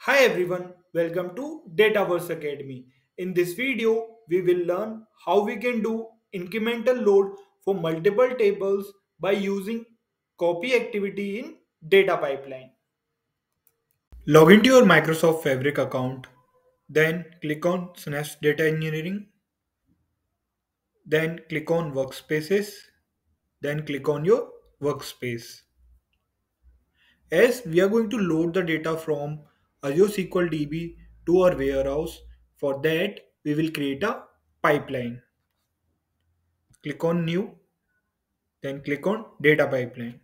Hi everyone, welcome to Dataverse Academy. In this video, we will learn how we can do incremental load for multiple tables by using copy activity in data pipeline. Log into your Microsoft Fabric account, then click on Synapse Data Engineering, then click on Workspaces, then click on your workspace. As we are going to load the data from Azure SQL DB to our warehouse, for that we will create a pipeline. Click on New, then click on Data Pipeline.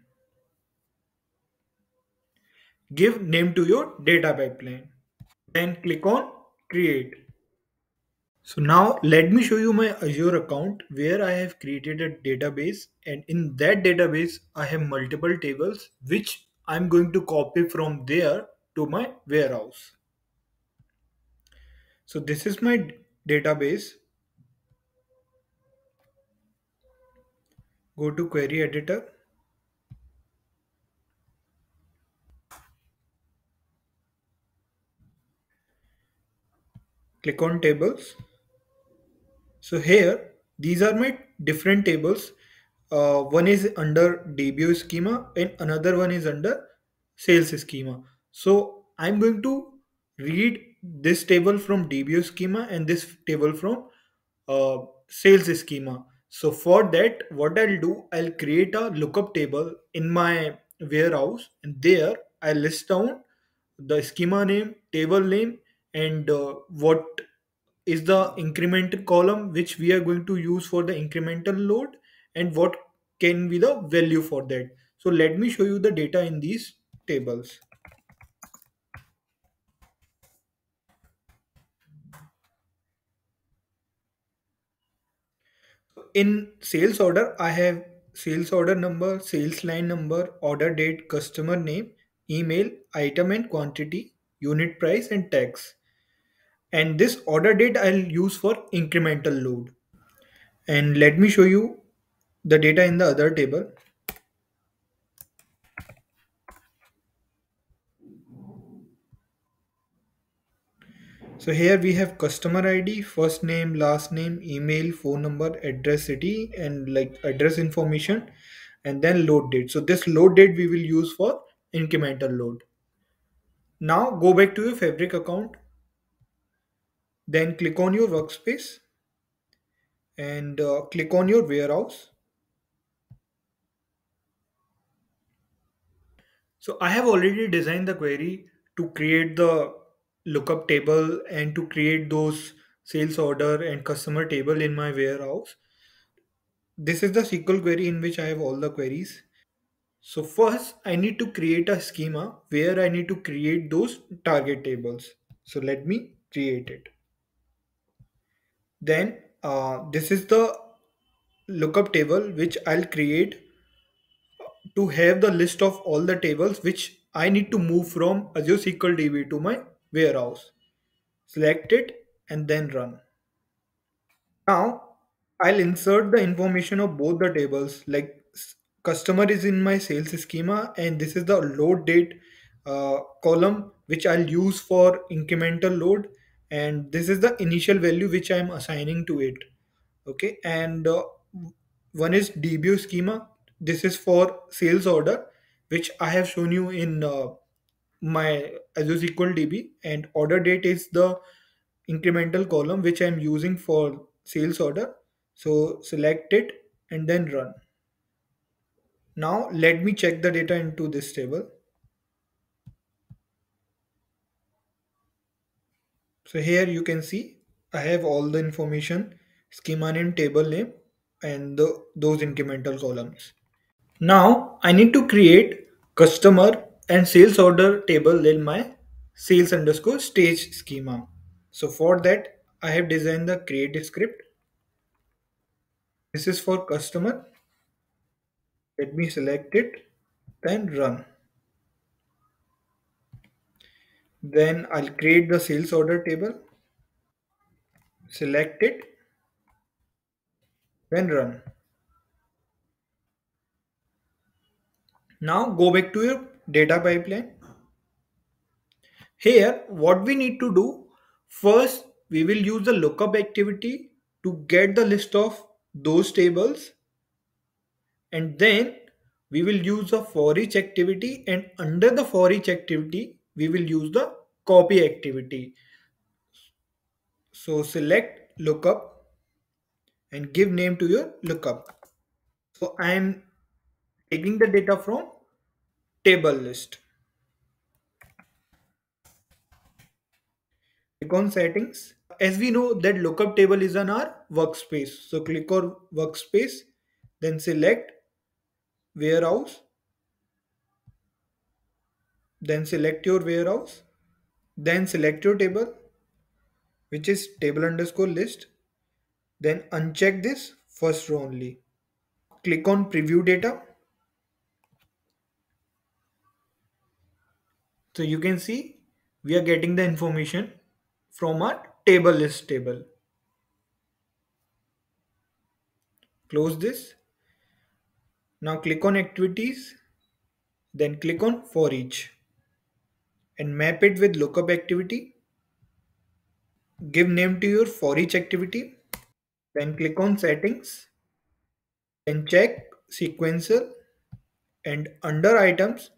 Give name to your data pipeline. Then click on Create. So now let me show you my Azure account where I have created a database, and in that database I have multiple tables which I'm going to copy from there to my warehouse. So this is my database. Go to query editor, click on tables. So here, these are my different tables. One is under DBO schema and another one is under sales schema. So I'm going to read this table from DBO schema and this table from uh, sales schema. So for that, what I'll do, I'll create a lookup table in my warehouse, and there I list down the schema name, table name, and what is the increment column which we are going to use for the incremental load, and what can be the value for that. So let me show you the data in these tables. In sales order, I have sales order number, sales line number, order date, customer name, email, item and quantity, unit price, and tax. And this order date I'll use for incremental load. And let me show you the data in the other table. So here we have customer ID, first name, last name, email, phone number, address, city, and like address information, and then load date. So this load date we will use for incremental load. Now go back to your Fabric account, then click on your workspace and click on your warehouse. So I have already designed the query to create the lookup table and to create those sales order and customer table in my warehouse. This is the SQL query in which I have all the queries. So first I need to create a schema where I need to create those target tables. So let me create it. Then this is the lookup table which I'll create to have the list of all the tables which I need to move from Azure SQL DB to my warehouse. Select it and then run. Now I'll insert the information of both the tables, like customer is in my sales schema, and this is the load date column which I'll use for incremental load, and this is the initial value which I'm assigning to it. Okay, and one is DBO schema. This is for sales order, which I have shown you in my Azure SQL DB, and order date is the incremental column which I'm using for sales order. So select it and then run. Now let me check the data into this table. So here you can see I have all the information, schema name, table name, and those incremental columns. Now I need to create customer and sales order table in my sales underscore stage schema. So for that I have designed the create script. This is for customer. Let me select it, then run. Then I'll create the sales order table, select it, then run. Now go back to your data pipeline. Here, what we need to do, first we will use the lookup activity to get the list of those tables, and then we will use the for each activity, and under the for each activity we will use the copy activity. So select lookup and give name to your lookup. So I am taking the data from table list. Click on settings. As we know that lookup table is on our workspace, so click on workspace, then select warehouse, then select your warehouse, then select your table, which is table underscore list, then uncheck this first row only. Click on preview data. So you can see we are getting the information from our table list table. Close this. Now click on activities, then click on for each and map it with lookup activity. Give name to your for each activity, then click on settings, then check sequential, and under items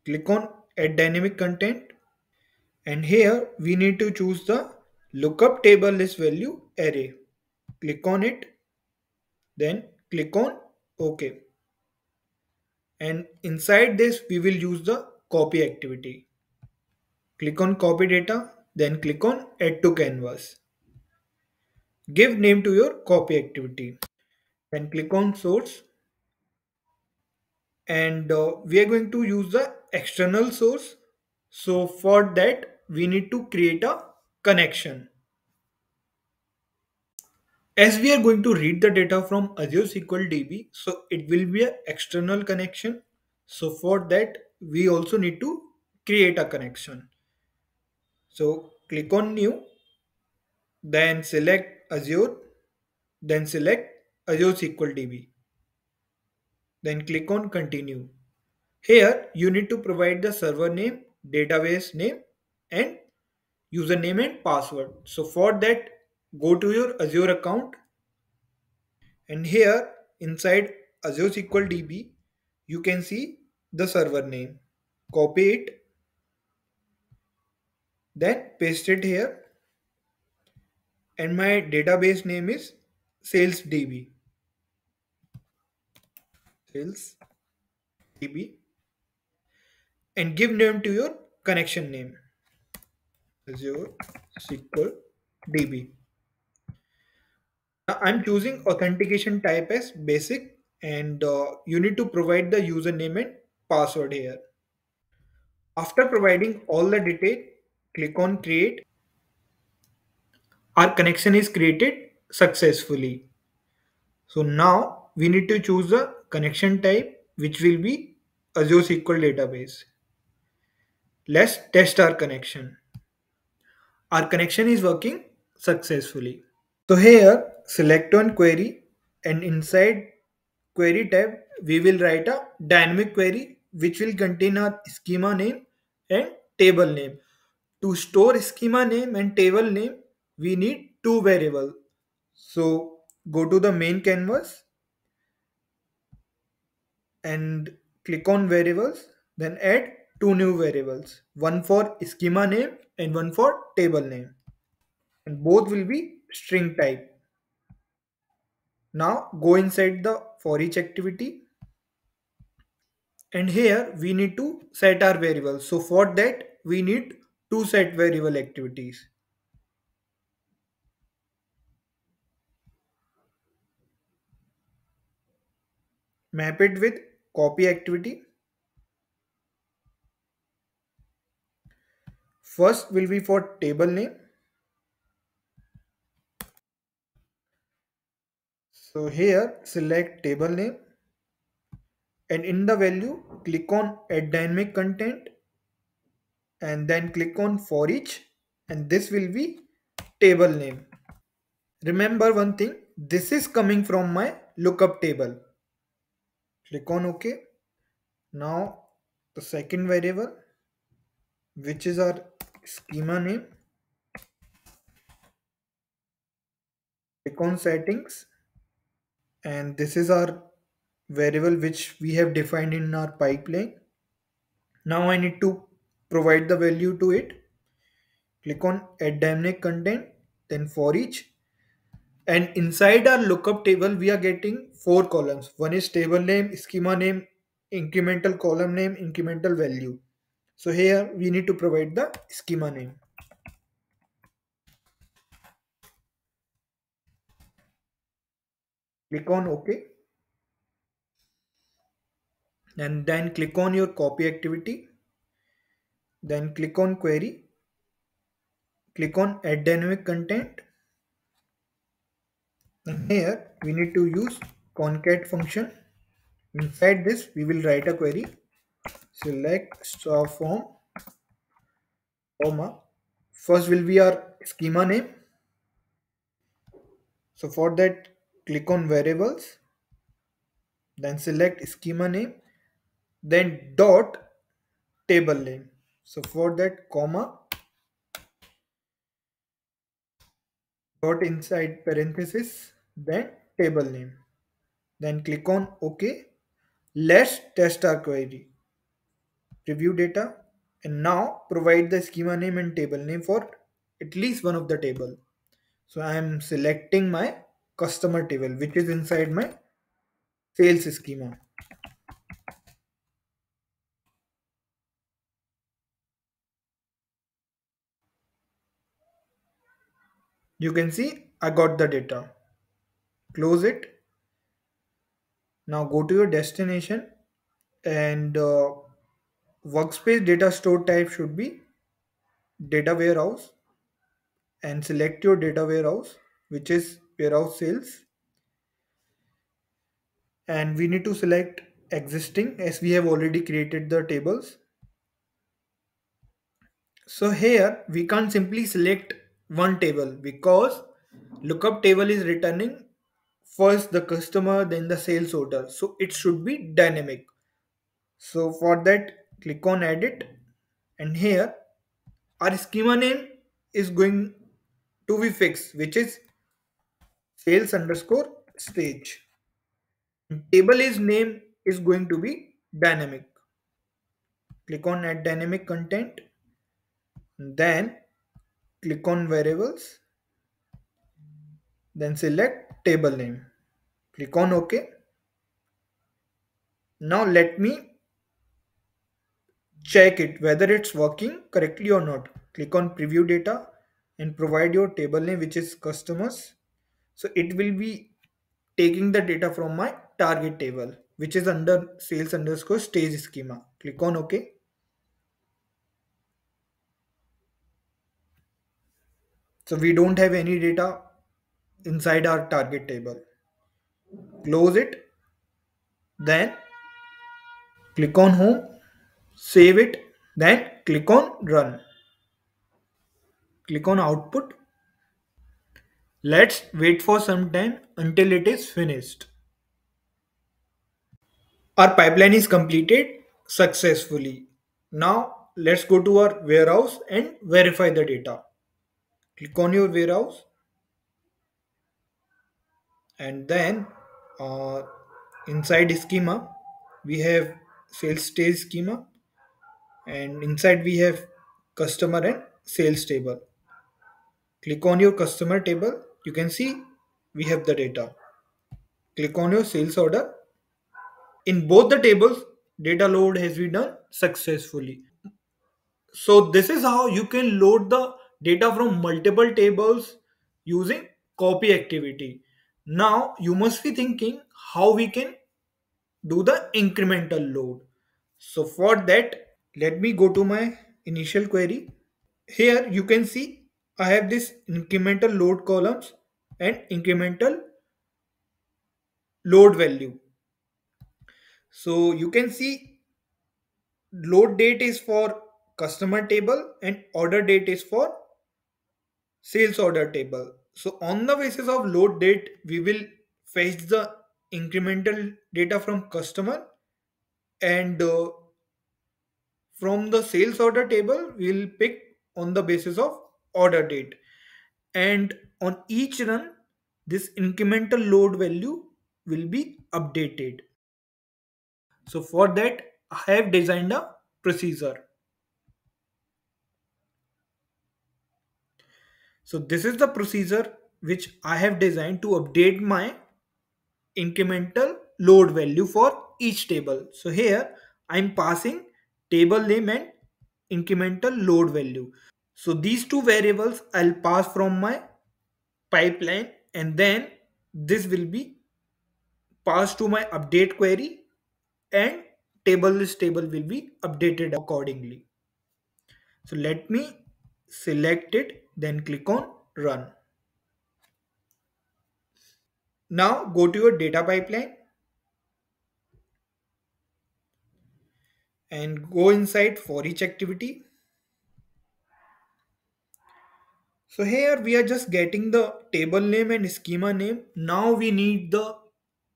click on add dynamic content, and here we need to choose the lookup table list value array. Click on it, then click on OK, and inside this we will use the copy activity. Click on copy data, then click on add to canvas. Give name to your copy activity, then click on source, and we are going to use the external source. So for that we need to create a connection. As we are going to read the data from Azure SQL DB, so it will be an external connection. So for that we also need to create a connection. So click on new, then select Azure, then select Azure SQL DB, then click on continue. Here you need to provide the server name, database name, and username and password. So for that, go to your Azure account, and here inside Azure SQL DB, you can see the server name. Copy it, then paste it here, and my database name is SalesDB. SalesDB, and give name to your connection name, Azure SQL DB. I'm choosing authentication type as basic, and you need to provide the username and password here. After providing all the detail, click on create. Our connection is created successfully. So now we need to choose the connection type, which will be Azure SQL database. Let's test our connection. Our connection is working successfully. So here select on query, and inside query tab we will write a dynamic query which will contain our schema name and table name. To store schema name and table name we need two variables. So go to the main canvas and click on variables, then add two new variables, one for schema name and one for table name, and both will be string type. Now go inside the for each activity, and here we need to set our variables. So for that we need two set variable activities. Map it with copy activity. First will be for table name. So here select table name, and in the value click on add dynamic content, and then click on for each, and this will be table name. Remember one thing, this is coming from my lookup table. Click on OK. Now the second variable, which is our schema name, click on settings, and this is our variable which we have defined in our pipeline. Now I need to provide the value to it. Click on add dynamic content, then for each. And inside our lookup table, we are getting four columns. One is table name, schema name, incremental column name, incremental value. So here we need to provide the schema name. Click on OK. And then click on your copy activity. Then click on query. Click on add dynamic content. And here we need to use concat function. Inside this, we will write a query. Select star form, comma. First will be our schema name. So for that, click on variables, then select schema name, then dot table name. So for that, comma, dot inside parenthesis, then table name. Then click on OK. Let's test our query. Preview data, and now provide the schema name and table name for at least one of the table. So I am selecting my customer table, which is inside my sales schema. You can see I got the data. Close it. Now go to your destination, and workspace data store type should be data warehouse, and select your data warehouse, which is warehouse sales, and we need to select existing as we have already created the tables. So here we can't simply select one table because lookup table is returning first the customer, then the sales order. So it should be dynamic. So for that, click on edit, and here our schema name is going to be fixed, which is sales underscore stage. Table is name is going to be dynamic. Click on add dynamic content, then click on variables, then select table name. Click on OK. Now let me check it whether it's working correctly or not. Click on preview data and provide your table name, which is customers. So it will be taking the data from my target table, which is under sales underscore stage schema. Click on OK. So we don't have any data inside our target table. Close it. Then click on home, save it, then click on run. Click on output. Let's wait for some time until it is finished. Our pipeline is completed successfully. Now let's go to our warehouse and verify the data. Click on your warehouse, and then uh, inside schema we have sales stage schema, and inside we have customer and sales table. Click on your customer table. You can see we have the data. Click on your sales order. In both the tables, data load has been done successfully. So this is how you can load the data from multiple tables using copy activity. Now you must be thinking how we can do the incremental load. So for that, let me go to my initial query. Here you can see I have this incremental load columns and incremental load value. So you can see load date is for customer table and order date is for sales order table. So on the basis of load date, we will fetch the incremental data from customer, and from the sales order table, we'll pick on the basis of order date. And on each run, this incremental load value will be updated. So for that, I have designed a procedure. So this is the procedure which I have designed to update my incremental load value for each table. So here I'm passing table name and incremental load value. So these two variables I'll pass from my pipeline, and then this will be passed to my update query, and table list table will be updated accordingly. So let me select it, then click on run. Now go to your data pipeline and go inside for each activity. So here we are just getting the table name and schema name. Now we need the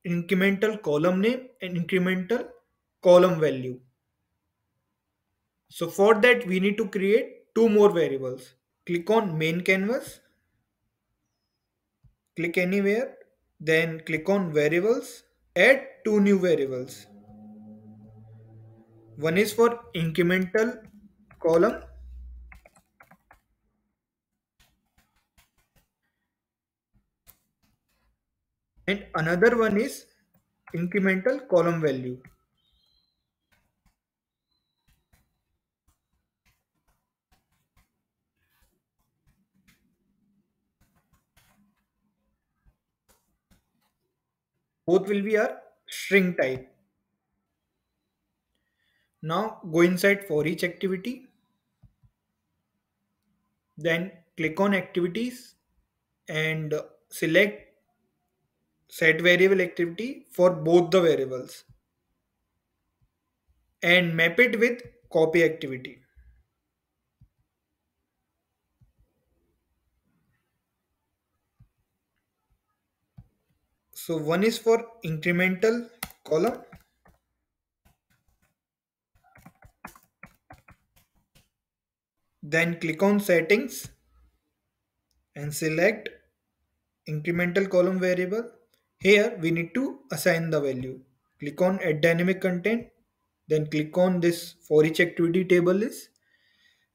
incremental column name and incremental column value. So for that we need to create two more variables. Click on main canvas, click anywhere, then click on variables, add two new variables. One is for incremental column and another one is incremental column value. Both will be a string type. Now go inside for each activity, then click on activities and select set variable activity for both the variables and map it with copy activity. So one is for incremental column, then click on settings and select incremental column variable. Here we need to assign the value. Click on add dynamic content, then click on this for each activity table list,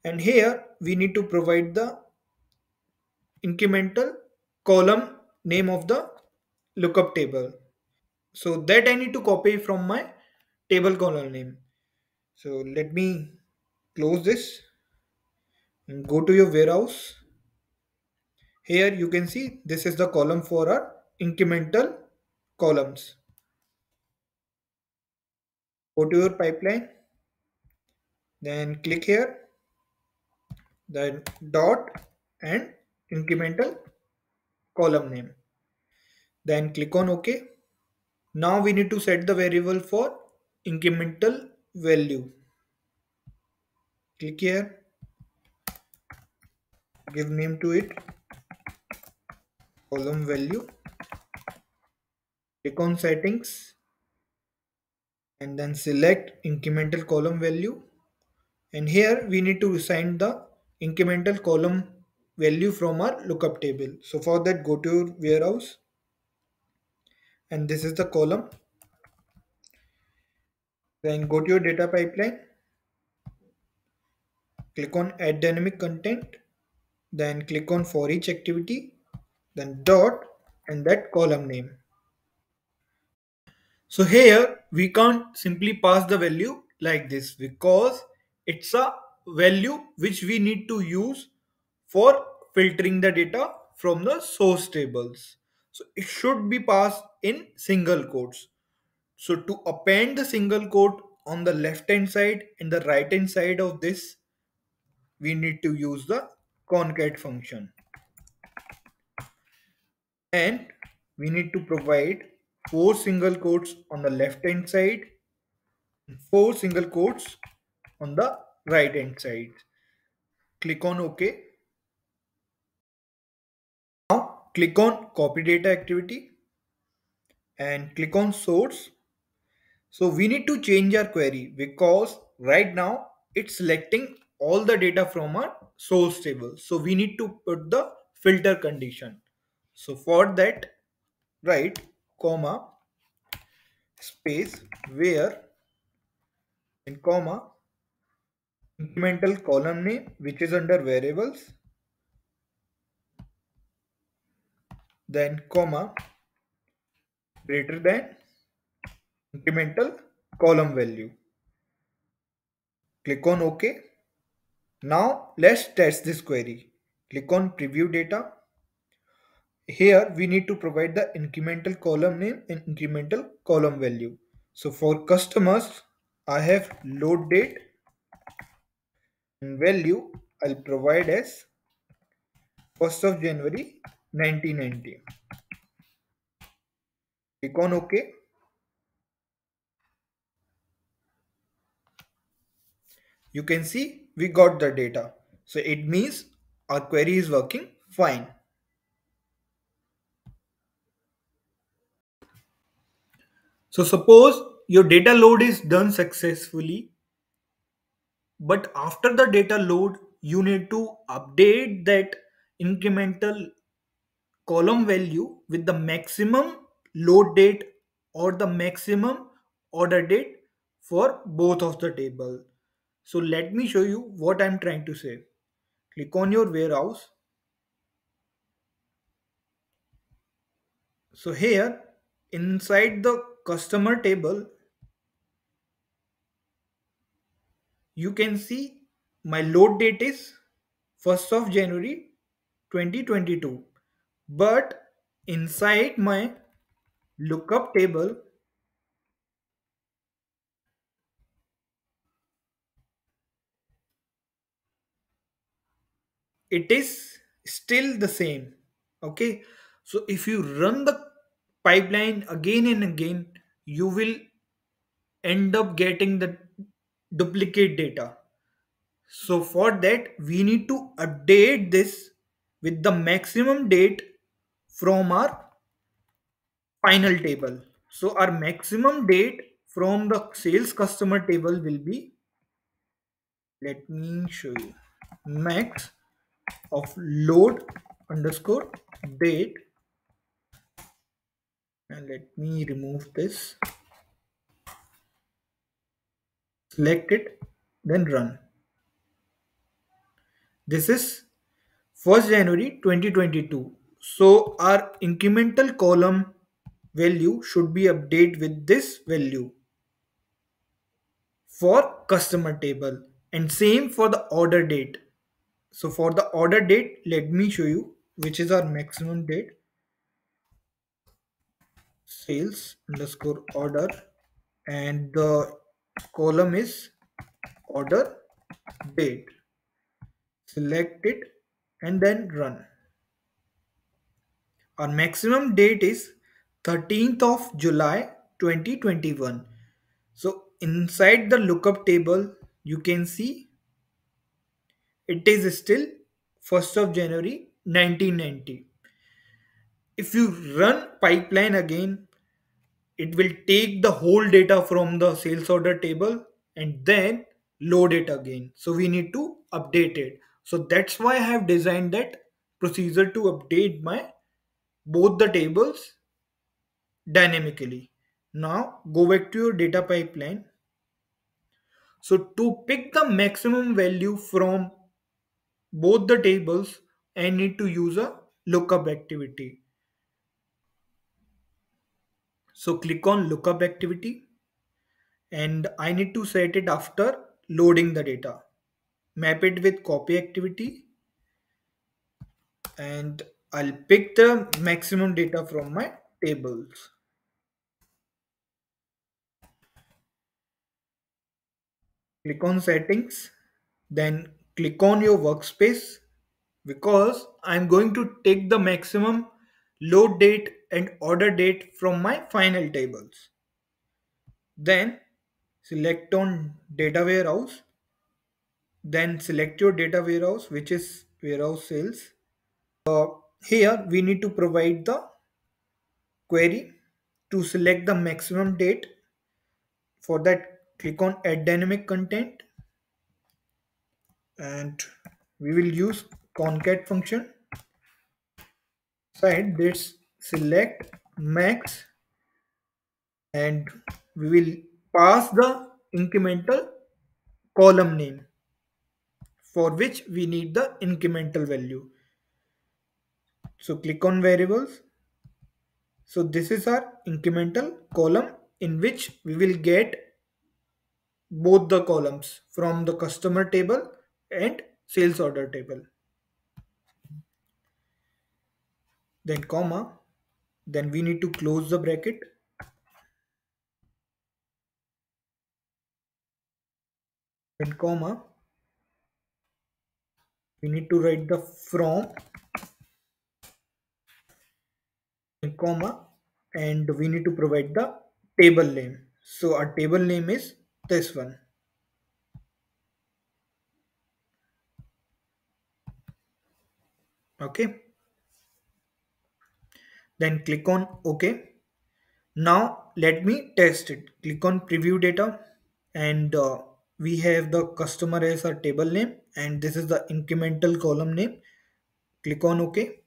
and here we need to provide the incremental column name of the lookup table. So that I need to copy from my table column name. So let me close this and go to your warehouse. Here you can see this is the column for our incremental columns. Go to your pipeline, then click here, then dot and incremental column name. Then click on OK. Now we need to set the variable for incremental value. Click here, give name to it, column value. Click on settings and then select incremental column value. And here we need to assign the incremental column value from our lookup table. So for that, go to your warehouse and this is the column. Then go to your data pipeline, click on add dynamic content, then click on for each activity, then dot and that column name. So here we can't simply pass the value like this because it's a value which we need to use for filtering the data from the source tables. So it should be passed in single quotes. So to append the single quote on the left hand side and the right hand side of this, we need to use the concat function. And we need to provide four single quotes on the left hand side, four single quotes on the right hand side. Click on OK. Now click on copy data activity and click on source. So we need to change our query because right now it's selecting all the data from our source table. So we need to put the filter condition. So for that, write comma space where and comma incremental column name which is under variables, then comma greater than incremental column value. Click on OK. Now let's test this query. Click on preview data. Here we need to provide the incremental column name and incremental column value. So for customers, I have load date and value I'll provide as 1st of January 1990. Click on OK. You can see we got the data. So it means our query is working fine. So suppose your data load is done successfully, but after the data load, you need to update that incremental column value with the maximum load date or the maximum order date for both of the table. So let me show you what I'm trying to say. Click on your warehouse. So here inside the customer table, you can see my load date is 1st of January 2022. But inside my lookup table, it is still the same. Okay. So if you run the pipeline again and again, you will end up getting the duplicate data. So for that, we need to update this with the maximum date from our final table. So our maximum date from the sales customer table will be, let me show you, max of load underscore date, and let me remove this, select it, then run. This is 1st January 2022. So our incremental column value should be updated with this value for customer table, and same for the order date. So for the order date, let me show you which is our maximum date, sales underscore order, and the column is order date. Select it and then run. Our maximum date is 13th of July 2021. So inside the lookup table, you can see it is still 1st of January 1990. If you run pipeline again, it will take the whole data from the sales order table and then load it again. So we need to update it. So that's why I have designed that procedure to update my both the tables dynamically. Now go back to your data pipeline. So to pick the maximum value from both the tables, I need to use a lookup activity. So click on lookup activity and I need to set it after loading the data. Map it with copy activity and I'll pick the maximum data from my tables. Click on settings, then click on your workspace because I'm going to take the maximum load date and order date from my final tables. Then select on data warehouse, then select your data warehouse which is warehouse sales. Here we need to provide the query to select the maximum date. For that, click on add dynamic content, and we will use concat function. Side this select max, and we will pass the incremental column name for which we need the incremental value. So click on variables. So this is our incremental column in which we will get both the columns from the customer table and sales order table. Then comma, then we need to close the bracket, then comma, we need to write the from, then comma, and we need to provide the table name. So our table name is this one. Okay, then click on OK. Now let me test it. Click on preview data, and we have the customer as a table name, and this is the incremental column name. Click on OK.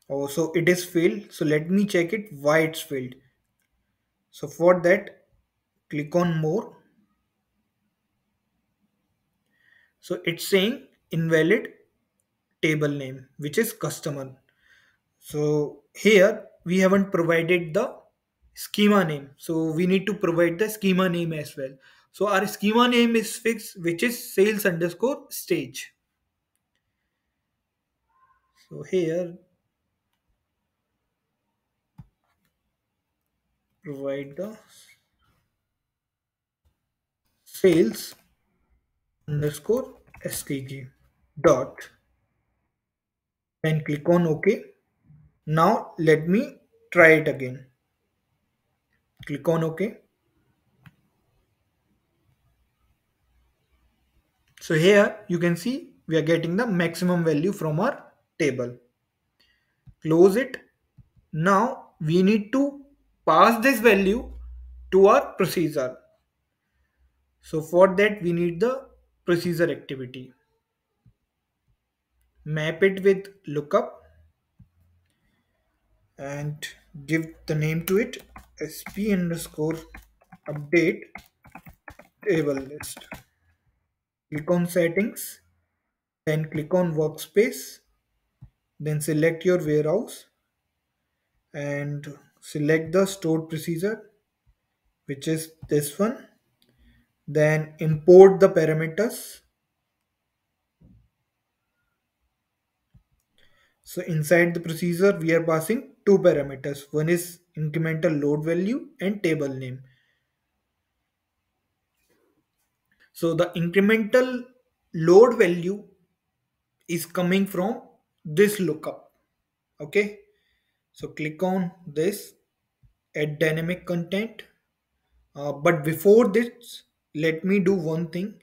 Oh, so it is failed. So let me check it why it's failed. So for that, click on more. So it's saying invalid table name, which is customer. So here we haven't provided the schema name. So we need to provide the schema name as well. So our schema name is fixed, which is sales underscore stage. So here provide the sales underscore stg dot, then click on OK. Now let me try it again. Click on OK. So here you can see we are getting the maximum value from our table. Close it. Now we need to pass this value to our procedure. So for that we need the procedure activity. Map it with lookup and give the name to it, sp underscore update table list. Click on settings, then click on workspace, then select your warehouse and select the stored procedure, which is this one. Then import the parameters. So inside the procedure, we are passing two parameters. One is incremental load value and table name. So the incremental load value is coming from this lookup. Okay. So click on this, add dynamic content. But before this, let me do one thing.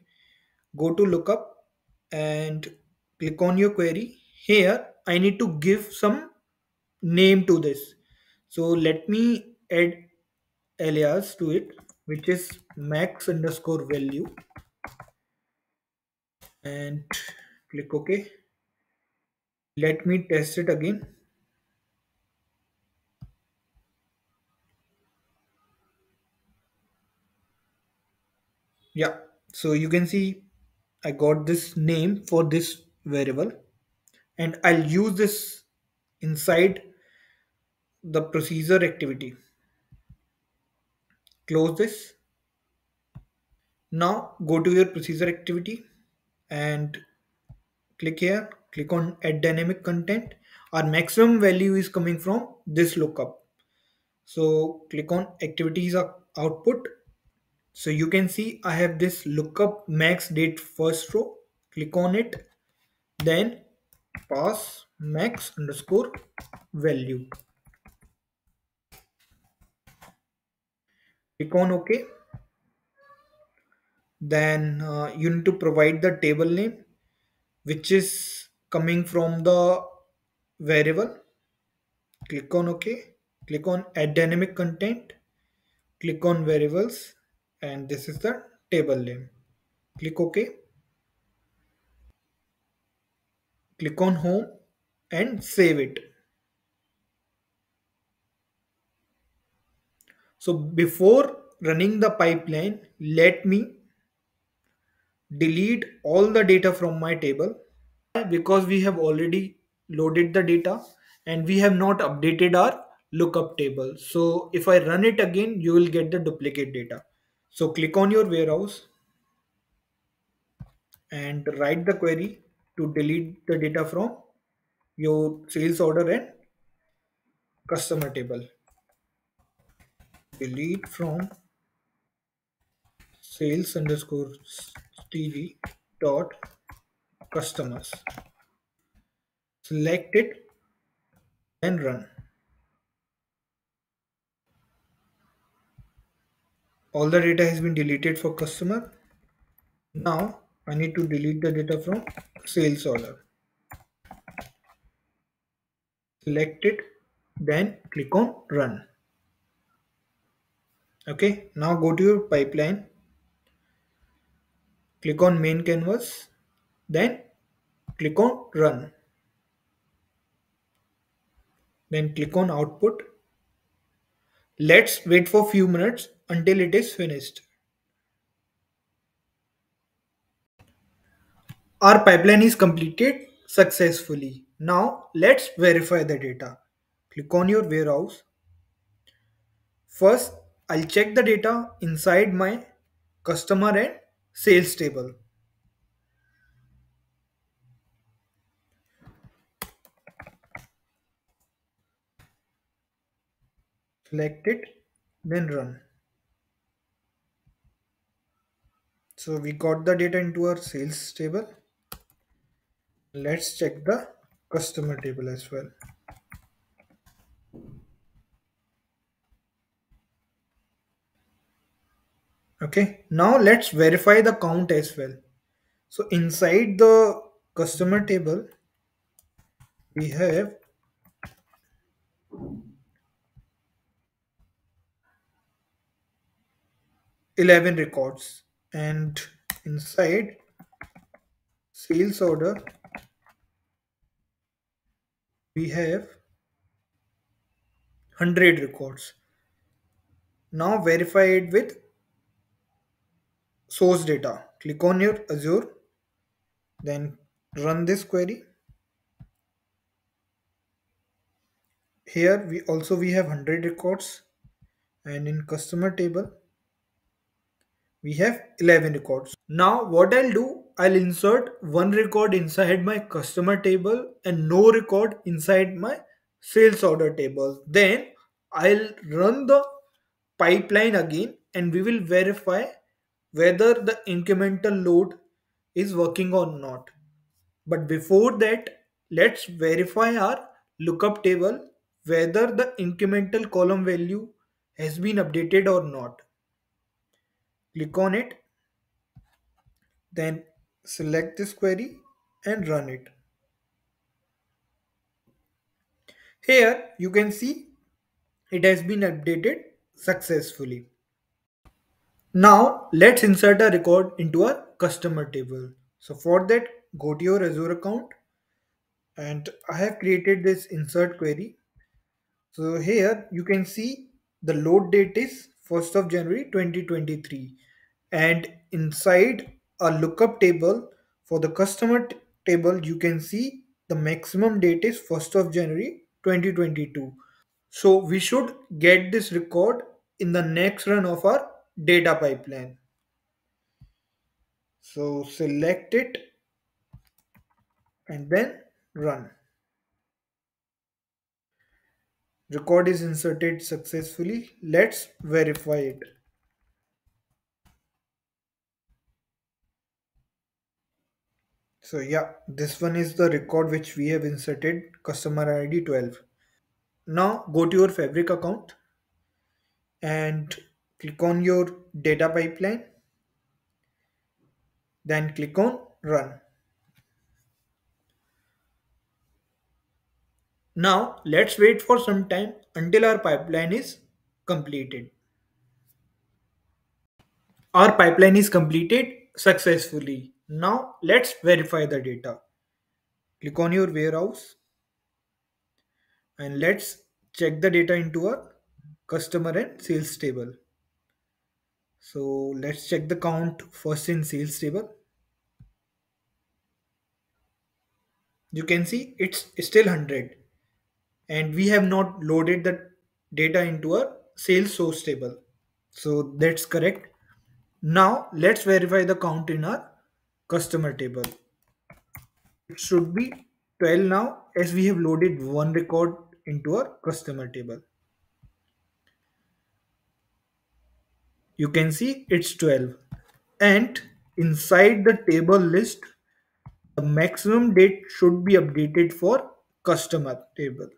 Go to lookup and click on your query. Here, I need to give some name to this. So let me add alias to it, which is max underscore value, and click OK. Let me test it again. Yeah, so you can see I got this name for this variable, and I'll use this inside the procedure activity. Close this. Now go to your procedure activity and click here. Click on add dynamic content. Our maximum value is coming from this lookup. So click on activities output. So you can see I have this lookup max date first row. Click on it. Then pass max underscore value. Click on OK. Then you need to provide the table name, which is coming from the variable. Click on OK. Click on add dynamic content. Click on variables, and this is the table name. Click OK, click on home and save it. So before running the pipeline, let me delete all the data from my table because we have already loaded the data and we have not updated our lookup table. So if I run it again, you will get the duplicate data. So click on your warehouse and write the query to delete the data from your sales order and customer table. Delete from sales underscore tg dot customers. Select it and run. All the data has been deleted for customer. Now I need to delete the data from sales order. Select it, then click on run. Okay, now go to your pipeline, click on main canvas, then click on run, then click on output. Let's wait for few minutes until it is finished. Our pipeline is completed successfully. Now let's verify the data. Click on your warehouse. First, I'll check the data inside my customer and sales table. Select it, then run. So we got the data into our sales table. Let's check the customer table as well. Okay, now let's verify the count as well. So inside the customer table, we have 11 records, and inside sales order, we have 100 records. Now verify it with source data. Click on your Azure, then run this query. Here we have 100 records, and in customer table we have 11 records. Now what I'll do, I'll insert one record inside my customer table and no record inside my sales order table. Then I'll run the pipeline again and we will verify whether the incremental load is working or not. But before that, let's verify our lookup table whether the incremental column value has been updated or not. Click on it, then select this query and run it. Here you can see it has been updated successfully. Now let's insert a record into our customer table. So for that, go to your Azure account and I have created this insert query. So here you can see the load date is 1st of January 2023, and inside a lookup table for the customer table you can see the maximum date is 1st of January 2022. So we should get this record in the next run of our data pipeline. So select it and then run. Record is inserted successfully. Let's verify it. So yeah, this one is the record which we have inserted, customer ID 12. Now go to your Fabric account and click on your data pipeline. Then click on run. Now let's wait for some time until our pipeline is completed. Our pipeline is completed successfully. Now let's verify the data. Click on your warehouse and let's check the data into a customer and sales table. So let's check the count first in sales table. You can see it's still 100 and we have not loaded the data into a sales source table. So that's correct. Now let's verify the count in our customer table. It should be 12 now as we have loaded one record into our customer table. You can see it's 12. And inside the table list, the maximum date should be updated for customer table.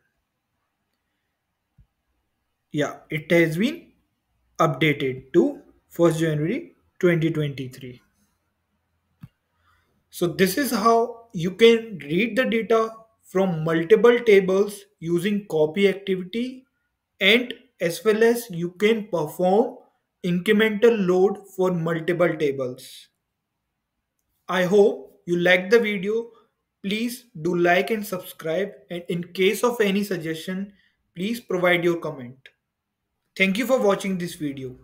Yeah, it has been updated to 1st January 2023. So this is how you can read the data from multiple tables using copy activity, and as well as you can perform incremental load for multiple tables. I hope you liked the video. Please do like and subscribe, and in case of any suggestion, please provide your comment. Thank you for watching this video.